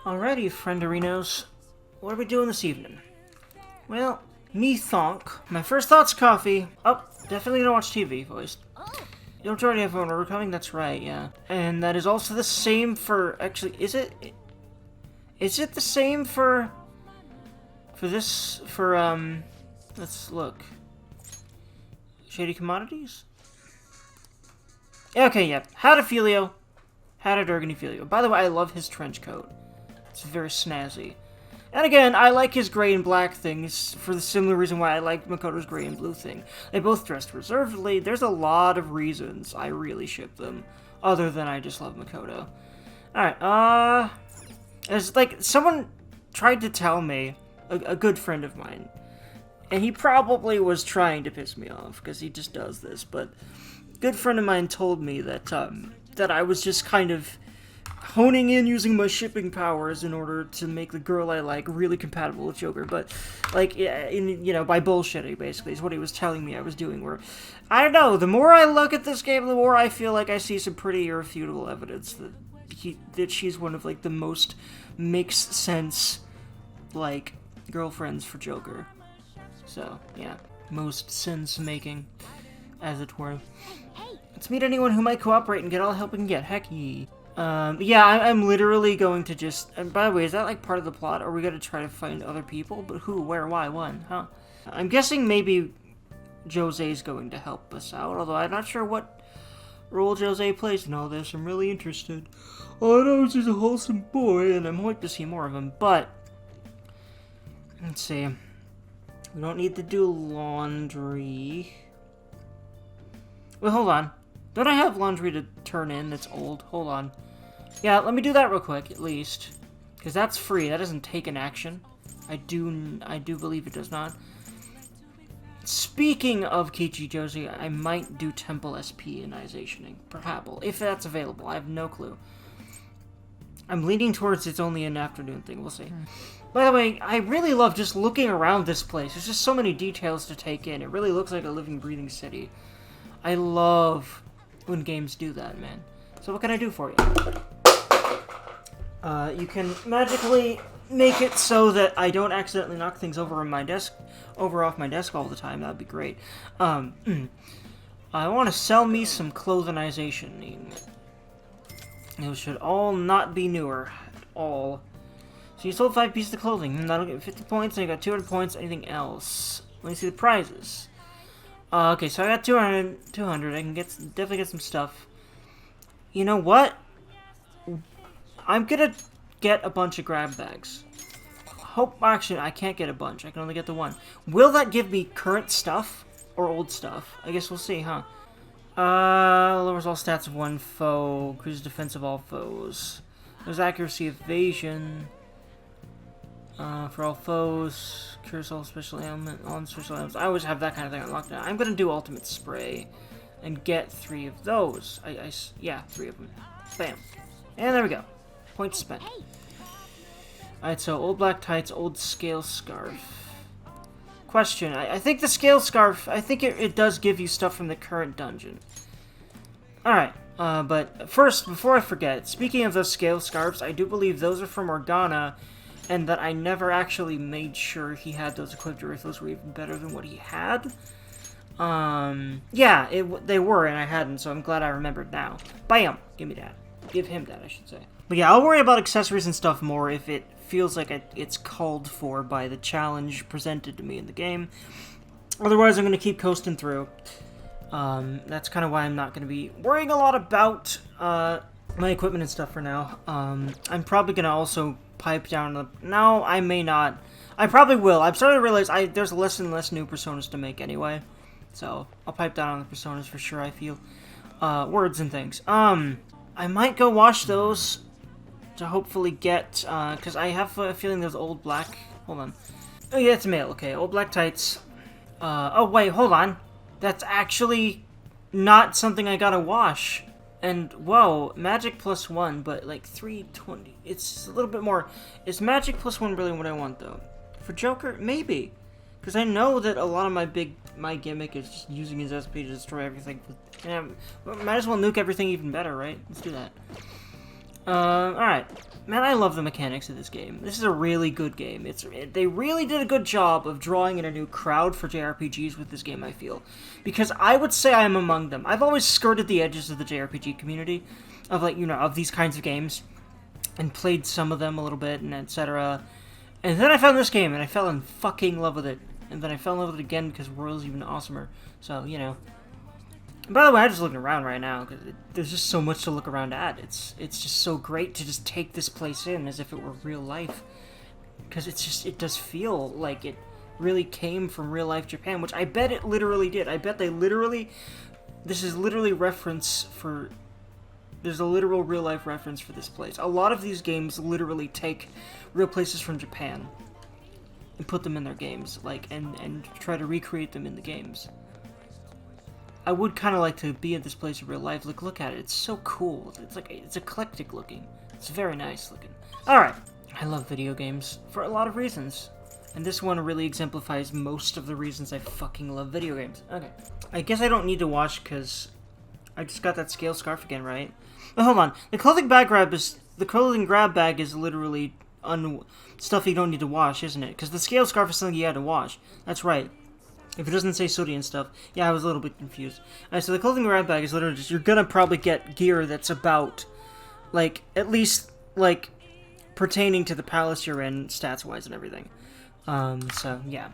Alrighty, friendarinos. What are we doing this evening? Well, me thonk. My first thought's coffee. Oh, definitely don't watch TV, boys. You don't already have one. We're coming. That's right, yeah. And that is also the same for... Actually, is it... Is it the same for... For this... For, let's look. Shady Commodities? Okay, yeah. How to Filio. How to Dergy Filio. By the way, I love his trench coat. It's very snazzy. And again, I like his gray and black things for the similar reason why I like Makoto's gray and blue thing. They both dressed reservedly. There's a lot of reasons I really ship them, other than I just love Makoto. Alright, it's like, someone tried to tell me, a good friend of mine, and he probably was trying to piss me off, because he just does this, but a good friend of mine told me that, that I was just kind of honing in using my shipping powers in order to make the girl I like really compatible with Joker, but, like, you know, by bullshitting, basically, is what he was telling me I was doing, where, I don't know, the more I look at this game, the more I feel like I see some pretty irrefutable evidence that she's one of, like, the most makes sense, like, girlfriends for Joker. So, yeah, most sense-making, as it were. Let's meet anyone who might cooperate and get all the help we can get, heck ye. Yeah, I'm literally going to just... And by the way, is that, like, part of the plot? Or are we gonna try to find other people? But who, where, why, when, huh? I'm guessing maybe Jose's going to help us out, although I'm not sure what role Jose plays in all this. I'm really interested. All I know is he's a wholesome boy, and I'm hoping to see more of him, but... Let's see. We don't need to do laundry. Wait, hold on. Don't I have laundry to turn in that's old? Hold on. Yeah, let me do that real quick, at least. Because that's free. That doesn't take an action. I do believe it does not. Speaking of Kichi Josie, I might do Temple SP ionization, perhaps, if that's available. I have no clue. I'm leaning towards it's only an afternoon thing. We'll see. By the way, I really love just looking around this place. There's just so many details to take in. It really looks like a living, breathing city. I love when games do that, man. So what can I do for you? You can magically make it so that I don't accidentally knock things over on my desk, off my desk all the time. That'd be great. I want to sell me some clothingization. It should all not be newer at all. So you sold 5 pieces of clothing, and that'll get 50 points, and you got 200 points. Anything else? Let me see the prizes. Okay, so I got 200. I can definitely get some stuff. You know what? I'm gonna get a bunch of grab bags. Actually, I can't get a bunch. I can only get the one. Will that give me current stuff or old stuff? I guess we'll see, huh? Lowers all stats of one foe. Increases defense of all foes. There's accuracy evasion. For all foes, cures all special ailment, all special ailments. I always have that kind of thing unlocked now. I'm gonna do ultimate spray and get 3 of those. Yeah, 3 of them. Bam. And there we go. Points spent. Alright, so old black tights, old scale scarf. Question, I think the scale scarf, I think it does give you stuff from the current dungeon. Alright, but first, before I forget, speaking of those scale scarves, I do believe those are from Organa, and that I never actually made sure he had those equipped, or if those were even better than what he had. Yeah, they were, and I hadn't, so I'm glad I remembered now. Bam! Give me that. Give him that, I should say. But yeah, I'll worry about accessories and stuff more if it feels like it's called for by the challenge presented to me in the game. Otherwise, I'm going to keep coasting through. That's kind of why I'm not going to be worrying a lot about my equipment and stuff for now. I'm probably going to also pipe down the... No, I may not. I probably will. I'm starting to realize there's less and less new personas to make anyway. So, I'll pipe down on the personas for sure, I feel. Words and things. I might go wash those to hopefully get... because I have a feeling there's old black... Hold on. Oh, yeah, it's male. Okay, old black tights. Oh, wait, hold on. That's actually not something I gotta wash. And, whoa, magic +1, but, like, 320. It's a little bit more. Is magic +1 really what I want, though? For Joker, maybe. Because I know that a lot of my gimmick is just using his SP to destroy everything. Yeah, might as well nuke everything even better, right? Let's do that. Alright. Man, I love the mechanics of this game. This is a really good game. They really did a good job of drawing in a new crowd for JRPGs with this game, I feel. Because I would say I am among them. I've always skirted the edges of the JRPG community, of, like, you know, of these kinds of games, and played some of them a little bit, and etc. And then I found this game, and I fell in fucking love with it. And then I fell in love with it again because Royal's even awesomer. So, you know. By the way, I'm just looking around right now, because there's just so much to look around at. It's just so great to just take this place in as if it were real life. Because it does feel like it really came from real life Japan, which I bet it literally did. I bet they literally, this is literally reference for, there's a literal real life reference for this place. A lot of these games literally take real places from Japan and put them in their games, like, and try to recreate them in the games. I would kind of like to be at this place in real life. Like, look at it. It's so cool. It's eclectic looking. It's very nice looking. Alright. I love video games for a lot of reasons. And this one really exemplifies most of the reasons I fucking love video games. Okay. I guess I don't need to wash because I just got that scale scarf again, right? But hold on. The clothing grab bag is literally stuff you don't need to wash, isn't it? Because the scale scarf is something you had to wash. That's right. If it doesn't say sooty and stuff, yeah, I was a little bit confused. Alright, so the clothing grab bag is literally just, you're gonna probably get gear that's about, like, at least, like, pertaining to the palace you're in, stats-wise and everything. So, yeah.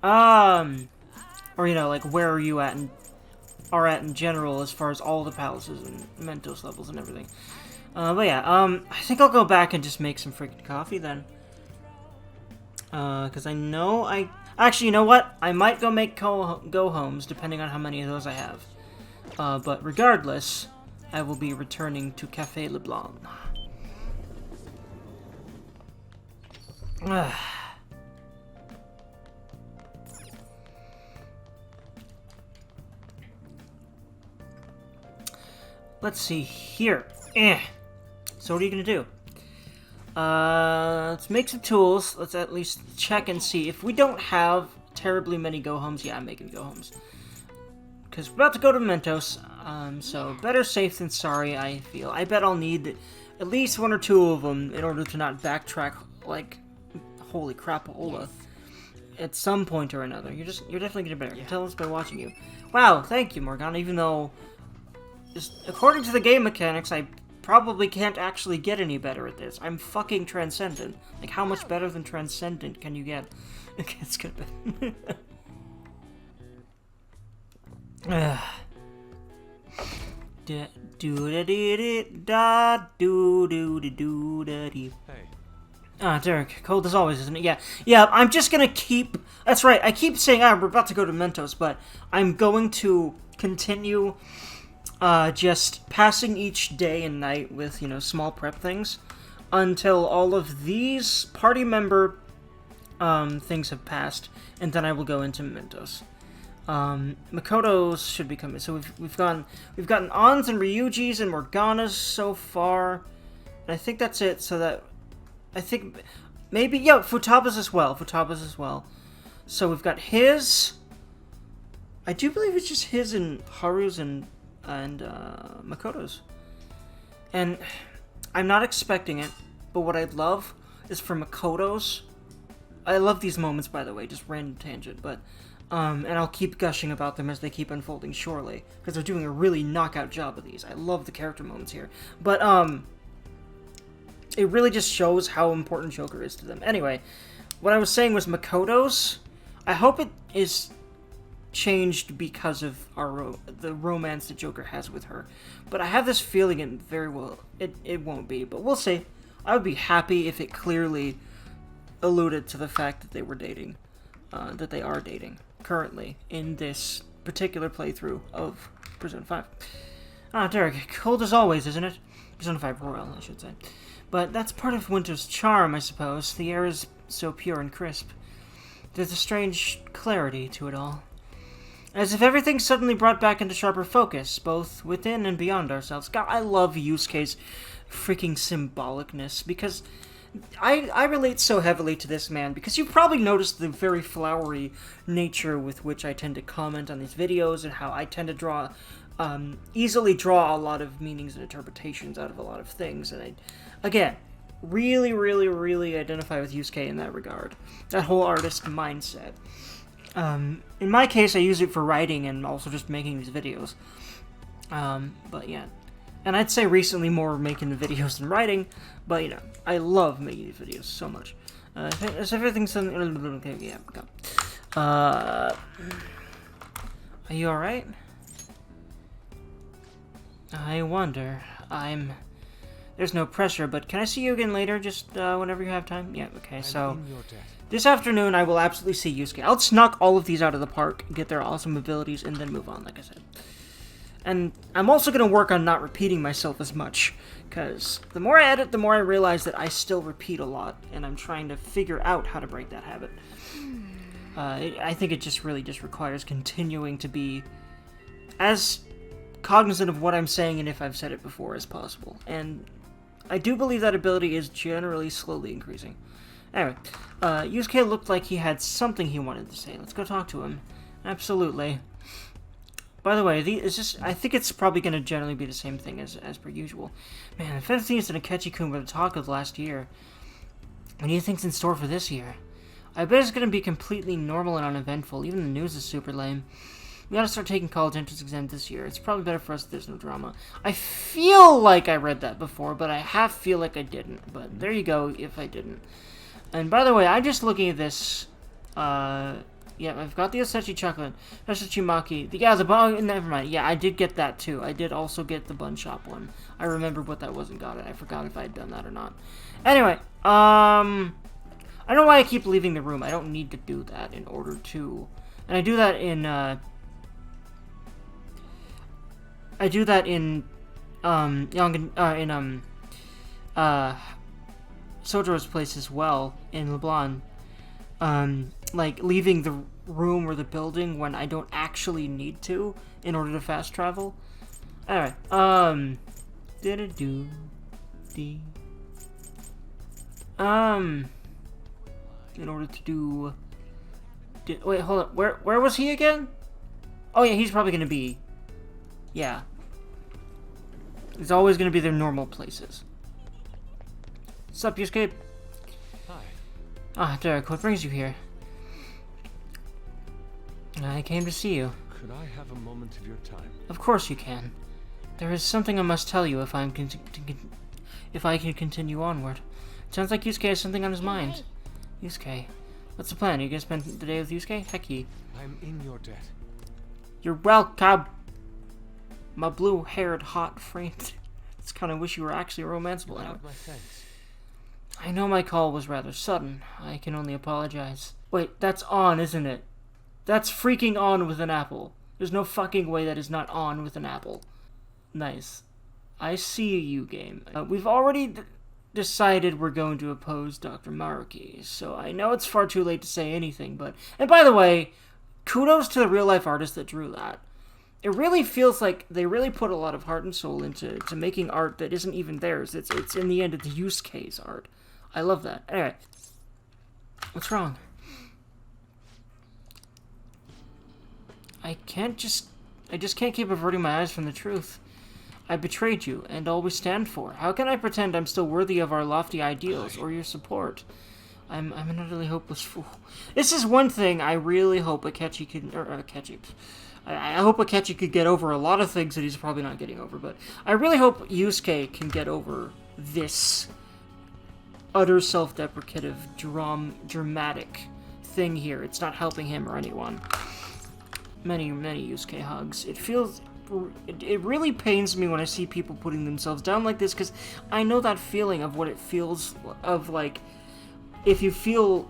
Or, you know, like, where are you at in general as far as all the palaces and Mentos levels and everything. But yeah, I think I'll go back and just make some freaking coffee then. Because I know actually, you know what? I might go make go-homes, depending on how many of those I have. But regardless, I will be returning to Café Leblanc. Let's see here. So what are you going to do? Let's make some tools. Let's at least check and see. If we don't have terribly many go-homes, yeah, I'm making go-homes. Because we're about to go to Mentos, so better safe than sorry, I feel. I bet I'll need at least one or two of them in order to not backtrack, like, holy crap-ola, at some point or another. You're definitely getting better. You can tell us by watching you. Wow, thank you, Morgana, even though, according to the game mechanics, I probably can't actually get any better at this. I'm fucking transcendent. Like, how much better than transcendent can you get? Okay, it's good. Ah, Derek, cold as always, isn't it? Yeah, I'm just gonna keep... That's right, I keep saying, we're about to go to Mentos, but I'm going to continue just passing each day and night with, you know, small prep things until all of these party member things have passed, and then I will go into Mentos. Makoto's should be coming. So we've gotten Ons and Ryuji's and Morgana's so far. And I think that's it. So that I think maybe Futaba's as well. So we've got his. I do believe it's just his and Haru's and Makoto's. And I'm not expecting it, but what I'd love is for Makoto's. I love these moments, by the way, just random tangent, but and I'll keep gushing about them as they keep unfolding, surely, because they're doing a really knockout job of these. I love the character moments here, but it really just shows how important Joker is to them. Anyway, what I was saying was Makoto's. I hope it is changed because of the romance that Joker has with her, but I have this feeling it won't be, but we'll see. I would be happy if it clearly alluded to the fact that they were dating, that they are dating currently in this particular playthrough of Persona 5. Ah, Derek, cold as always, isn't it? Persona 5 Royal, I should say. But that's part of winter's charm, I suppose. The air is so pure and crisp. There's a strange clarity to it all. As if everything suddenly brought back into sharper focus, both within and beyond ourselves. God, I love Yusuke's freaking symbolicness, because I relate so heavily to this man, because you've probably noticed the very flowery nature with which I tend to comment on these videos, and how I tend to draw easily draw a lot of meanings and interpretations out of a lot of things, and I, again, really, really, really identify with Yusuke in that regard. That whole artist mindset. In my case, I use it for writing and also just making these videos. But yeah. And I'd say recently more making the videos than writing, but you know, I love making these videos so much. Is everything something? Okay, yeah, go. Are you alright? I wonder. There's no pressure, but can I see you again later, just whenever you have time? Yeah, okay, so this afternoon I will absolutely see Yusuke. I'll just knock all of these out of the park, get their awesome abilities, and then move on, like I said. And I'm also going to work on not repeating myself as much, because the more I edit, the more I realize that I still repeat a lot, and I'm trying to figure out how to break that habit. I think it just really just requires continuing to be as cognizant of what I'm saying and if I've said it before as possible. And I do believe that ability is generally slowly increasing. Anyway, Yusuke looked like he had something he wanted to say. Let's go talk to him. Absolutely. By the way, I think it's probably going to generally be the same thing as per usual. Man, if anything's in Akechi-kun were the talk of last year, what do you think's in store for this year? I bet it's going to be completely normal and uneventful. Even the news is super lame. We gotta start taking college entrance exams this year. It's probably better for us if there's no drama. I feel like I read that before, but I half feel like I didn't. But there you go, if I didn't. And by the way, I'm just looking at this. Yeah, I've got the Osechi chocolate. Osechi maki. Yeah, the bun. Never mind. Yeah, I did get that too. I did also get the bun shop one. I remembered what that was and got it. I forgot if I had done that or not. Anyway, I don't know why I keep leaving the room. I don't need to do that in order to. And I do that in Sojour's place as well, in LeBlanc. Like, leaving the room or the building when I don't actually need to in order to fast travel. Alright, in order to do... Wait, hold up, where was he again? Oh yeah, he's probably gonna be... Yeah. He's always gonna be their normal places. Sup, Yusuke? Hi. Ah, Derek, what brings you here? I came to see you. Could I have a moment of your time? Of course you can. There is something I must tell you if I can continue onward. It sounds like Yusuke has something on his mind. Yusuke. What's the plan? Are you gonna spend the day with Yusuke? Hecky. I'm in your debt. You're welcome. My blue-haired, hot friend. It's kind of wish you were actually romanceable. Anyway. My thanks. I know my call was rather sudden. I can only apologize. Wait, that's on, isn't it? That's freaking on with an apple. There's no fucking way that is not on with an apple. Nice. I see you, game. We've already decided we're going to oppose Dr. Maruki, so I know it's far too late to say anything, but... And by the way, kudos to the real-life artist that drew that. It really feels like they really put a lot of heart and soul into making art that isn't even theirs. It's in the end, it's Yusuke's art. I love that. Anyway. What's wrong? I just can't keep averting my eyes from the truth. I betrayed you, and all we stand for. How can I pretend I'm still worthy of our lofty ideals, or your support? I'm an utterly hopeless fool. This is one thing I really hope Akechi can... I hope Akechi could get over a lot of things that he's probably not getting over, but I really hope Yusuke can get over this utter self-deprecative, dramatic thing here. It's not helping him or anyone. Many Yusuke hugs. It really pains me when I see people putting themselves down like this, because I know that feeling of what it feels of, like, if you feel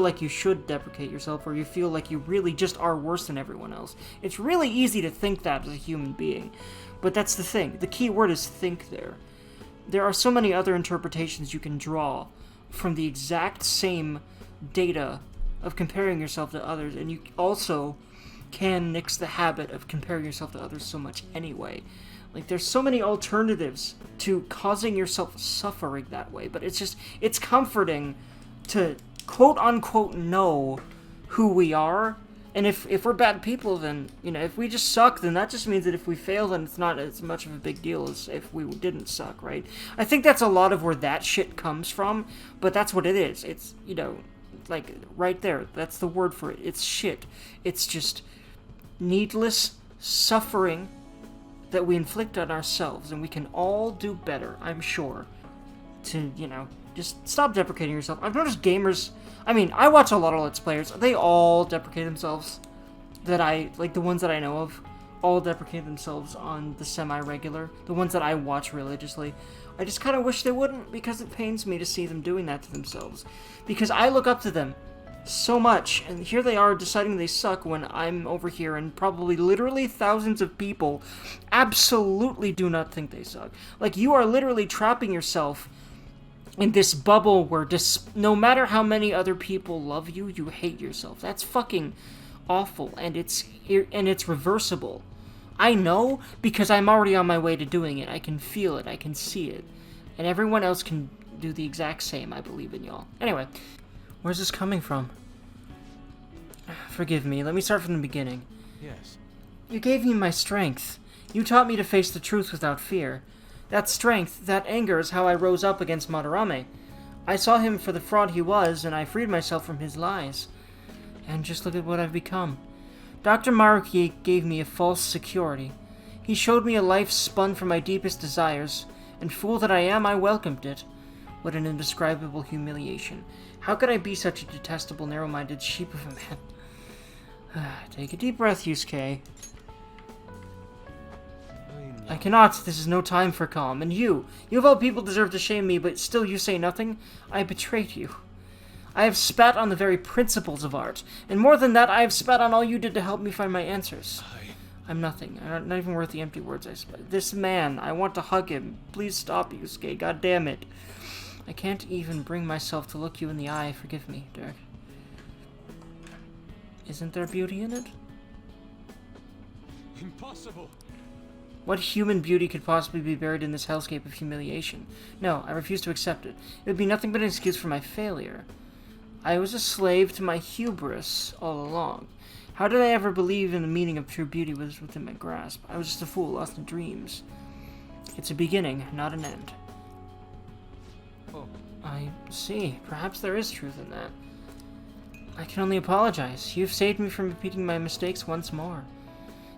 like you should deprecate yourself, or you feel like you really just are worse than everyone else. It's really easy to think that as a human being. But that's the thing. The key word is think there. There are so many other interpretations you can draw from the exact same data of comparing yourself to others, and you also can nix the habit of comparing yourself to others so much anyway. Like, there's so many alternatives to causing yourself suffering that way, but it's comforting to quote-unquote know who we are And if we're bad people, then, you know, if we just suck, then that just means that if we fail, then it's not as much of a big deal as if we didn't suck, right? I think that's a lot of where that shit comes from, but that's what it is. It's, you know, like, right there. That's the word for it. It's shit. It's just needless suffering that we inflict on ourselves, and we can all do better, I'm sure, to, you know, just stop deprecating yourself. I've noticed gamers, I mean, I watch a lot of Let's Players, they all deprecate themselves, like the ones that I know of, all deprecate themselves on the semi-regular, the ones that I watch religiously. I just kind of wish they wouldn't, because it pains me to see them doing that to themselves, because I look up to them so much, and here they are deciding they suck when I'm over here and probably literally thousands of people absolutely do not think they suck. Like, you are literally trapping yourself in this bubble where no matter how many other people love you, you hate yourself. That's fucking awful, and it's reversible. I know, because I'm already on my way to doing it. I can feel it, I can see it, and everyone else can do the exact same. I believe in y'all. Anyway, where's this coming from? Forgive me, let me start from the beginning. Yes. You gave me my strength. You taught me to face the truth without fear. That strength, that anger is how I rose up against Madarame. I saw him for the fraud he was, and I freed myself from his lies. And just look at what I've become. Dr. Maruki gave me a false security. He showed me a life spun from my deepest desires, and fool that I am, I welcomed it. What an indescribable humiliation. How could I be such a detestable, narrow-minded sheep of a man? Take a deep breath, Yusuke. I cannot. This is no time for calm. And you of all people deserve to shame me, but still you say nothing? I betrayed you. I have spat on the very principles of art. And more than that, I have spat on all you did to help me find my answers. I'm nothing. I'm not even worth the empty words I spat. This man, I want to hug him. Please stop, Yusuke. God damn it. I can't even bring myself to look you in the eye. Forgive me, Derek. Isn't there beauty in it? Impossible! What human beauty could possibly be buried in this hellscape of humiliation? No, I refuse to accept it. It would be nothing but an excuse for my failure. I was a slave to my hubris all along. How did I ever believe in the meaning of true beauty was within my grasp? I was just a fool lost in dreams. It's a beginning, not an end. Oh. I see. Perhaps there is truth in that. I can only apologize. You've saved me from repeating my mistakes once more.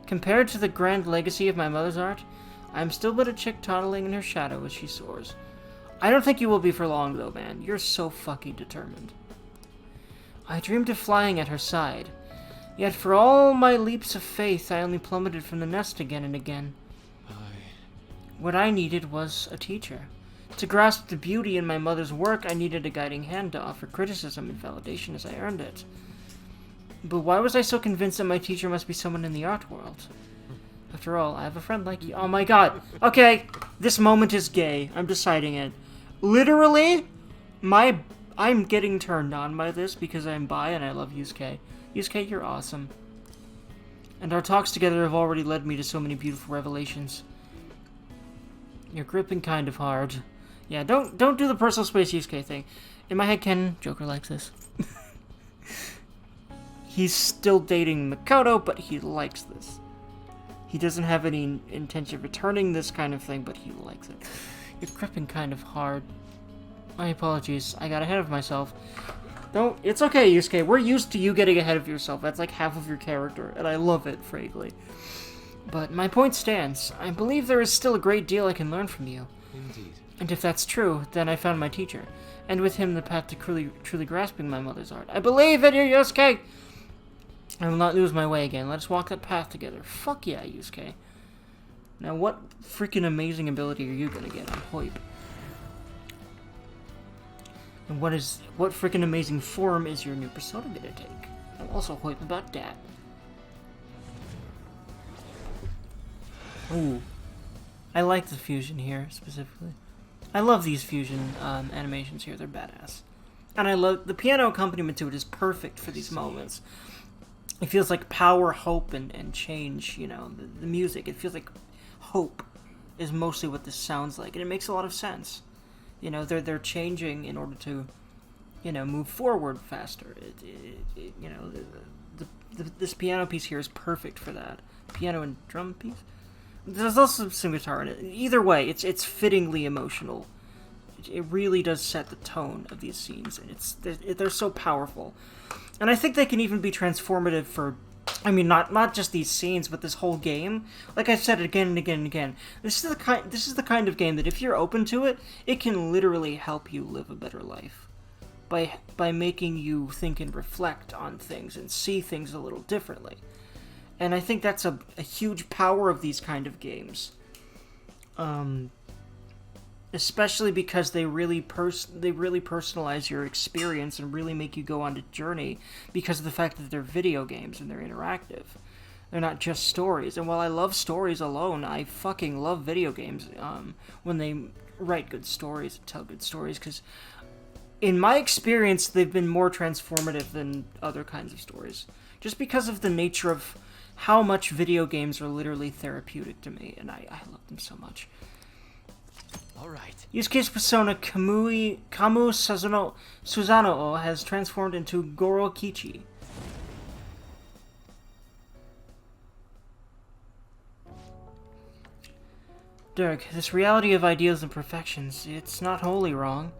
Compared to the grand legacy of my mother's art, I am still but a chick toddling in her shadow as she soars. I don't think you will be for long, though, man. You're so fucking determined. I dreamed of flying at her side. Yet for all my leaps of faith, I only plummeted from the nest again and again. What I needed was a teacher. To grasp the beauty in my mother's work, I needed a guiding hand to offer criticism and validation as I earned it. But why was I so convinced that my teacher must be someone in the art world? After all, I have a friend like you. Oh my god. Okay, this moment is gay. I'm deciding it. Literally, I'm getting turned on by this because I'm bi and I love Yusuke. Yusuke, you're awesome. And our talks together have already led me to so many beautiful revelations. You're gripping kind of hard. Yeah, don't do the personal space Yusuke thing. In my head, Ken, Joker likes this. He's still dating Makoto, but he likes this. He doesn't have any intention of returning this kind of thing, but he likes it. You're gripping kind of hard. My apologies. I got ahead of myself. Don't. It's okay, Yusuke. We're used to you getting ahead of yourself. That's like half of your character, and I love it, frankly. But my point stands. I believe there is still a great deal I can learn from you. Indeed. And if that's true, then I found my teacher. And with him, the path to truly grasping my mother's art. I believe in you, Yusuke! I will not lose my way again. Let us walk that path together. Fuck yeah, Yusuke. Now, what freaking amazing ability are you gonna get? I'm Hoip. And what freaking amazing form is your new persona gonna take? I'm also Hoip about that. Ooh. I like the fusion here, specifically. I love these fusion animations here. They're badass. And I love... The piano accompaniment to it is perfect for these moments. It feels like power, hope, and change, you know. The music, it feels like hope is mostly what this sounds like. And it makes a lot of sense. You know, they're changing in order to, you know, move forward faster. You know, the this piano piece here is perfect for that. Piano and drum piece. There's also some guitar in it. Either way, it's fittingly emotional. It really does set the tone of these scenes, and they're so powerful. And I think they can even be transformative for, I mean, not just these scenes, but this whole game. Like I've said it again and again and again. This is the kind of game that if you're open to it, it can literally help you live a better life. By making you think and reflect on things and see things a little differently. And I think that's a huge power of these kind of games. Especially because they really personalize your experience and really make you go on a journey because of the fact that they're video games and they're interactive. They're not just stories. And while I love stories alone, I fucking love video games when they write good stories and tell good stories, because in my experience, they've been more transformative than other kinds of stories. Just because of the nature of how much video games are literally therapeutic to me, and I love them so much. Alright. Yusuke's persona Kamu Suzano has transformed into Goro Kichi. Dirk, this reality of ideals and perfections, it's not wholly wrong.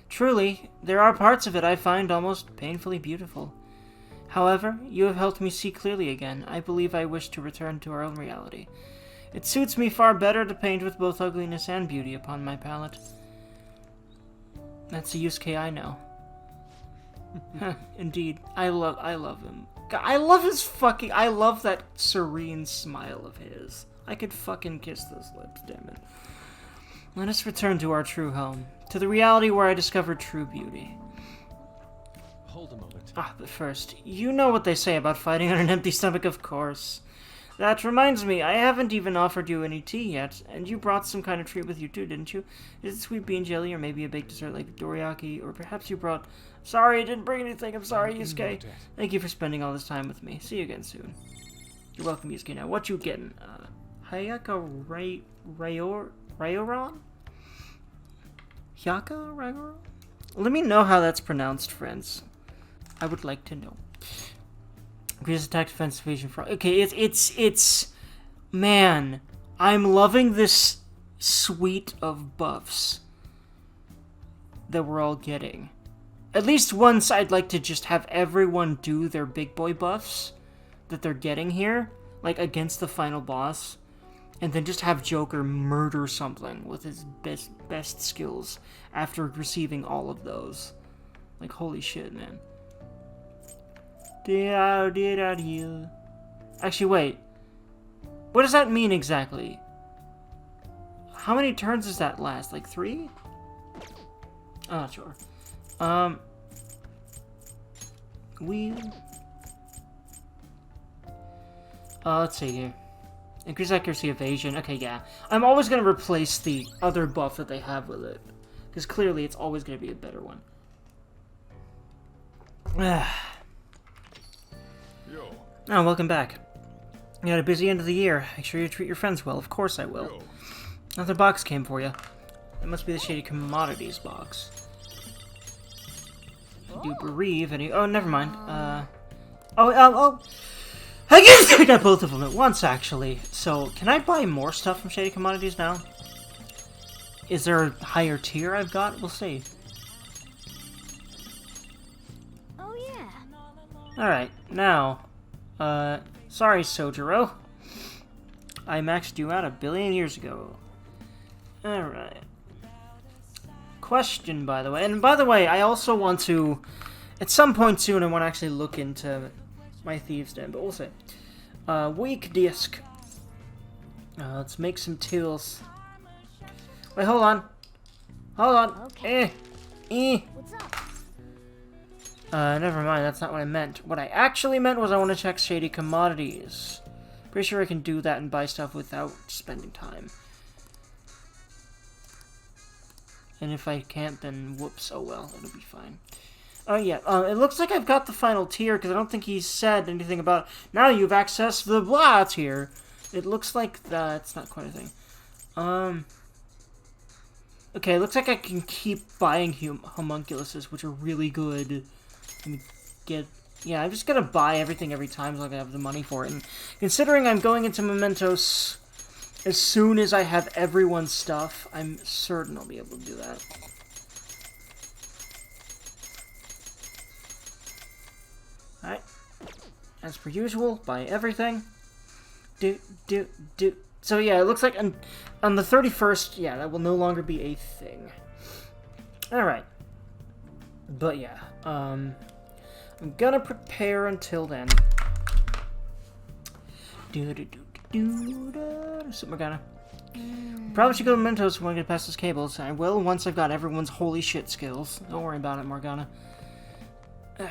Truly, there are parts of it I find almost painfully beautiful. However, you have helped me see clearly again. I believe I wish to return to our own reality. It suits me far better to paint with both ugliness and beauty upon my palette. That's a Yusuke I know. Indeed, I love him. I love that serene smile of his. I could fucking kiss those lips, damn it. Let us return to our true home, to the reality where I discovered true beauty. Hold a moment. But first, you know what they say about fighting on an empty stomach, of course. That reminds me, I haven't even offered you any tea yet, and you brought some kind of treat with you too, didn't you? Is it sweet bean jelly, or maybe a baked dessert like dorayaki, or perhaps you brought... Sorry, I didn't bring anything, I'm sorry, Yusuke. Thank you for spending all this time with me. See you again soon. You're welcome, Yusuke. Now, what you getting? Hayaka Rayoran? Hyaka Rayoran? Let me know how that's pronounced, friends. I would like to know. Increase attack, defense, evasion, fraud. Okay, it's... Man, I'm loving this suite of buffs that we're all getting. At least once, I'd like to just have everyone do their big boy buffs that they're getting here, like against the final boss, and then just have Joker murder something with his best skills after receiving all of those. Like, holy shit, man. Actually, wait. What does that mean exactly? How many turns does that last? Like 3? Oh, not sure. Let's see here. Increase accuracy, evasion. Okay, yeah. I'm always going to replace the other buff that they have with it. Because clearly it's always going to be a better one. Oh, welcome back. You had a busy end of the year. Make sure you treat your friends well. Of course I will. Another box came for you. It must be the Shady Commodities box. Do bereave any... Oh, never mind. I guess I got both of them at once, actually. So, can I buy more stuff from Shady Commodities now? Is there a higher tier I've got? We'll see. Oh, yeah. Alright, now... sorry, Sojiro. I maxed you out 1 billion years ago. Alright. Question, by the way. And by the way, I also want to... At some point soon, I want to actually look into my Thieves' Den, but we'll see. Weak disc. Let's make some tools. Wait, hold on. Hold on. Okay. What's up? Never mind, that's not what I meant. What I actually meant was I want to check Shady Commodities. Pretty sure I can do that and buy stuff without spending time. And if I can't, then whoops, oh well, it'll be fine. Oh yeah, it looks like I've got the final tier, because I don't think he said anything about, now you've accessed the blah tier. It looks like that's not quite a thing. Okay, it looks like I can keep buying homunculuses, which are really good. Let me get Yeah, I'm just gonna buy everything every time as long as I have the money for it. And considering I'm going into Mementos as soon as I have everyone's stuff, I'm certain I'll be able to do that. Alright. As per usual, buy everything. So yeah, it looks like on the 31st, yeah, that will no longer be a thing. Alright. But yeah, I'm gonna prepare until then. So we're gonna... Probably should go to Mentos when I get past those cables. I will once I've got everyone's holy shit skills. Don't worry about it, Morgana. It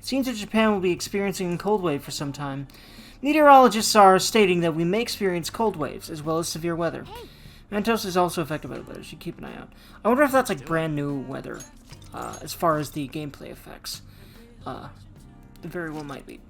seems that Japan will be experiencing a cold wave for some time. Meteorologists are stating that we may experience cold waves, as well as severe weather. Mentos is also affected by the weather, so you keep an eye out. I wonder if that's like brand new weather, as far as the gameplay effects. It very well might be.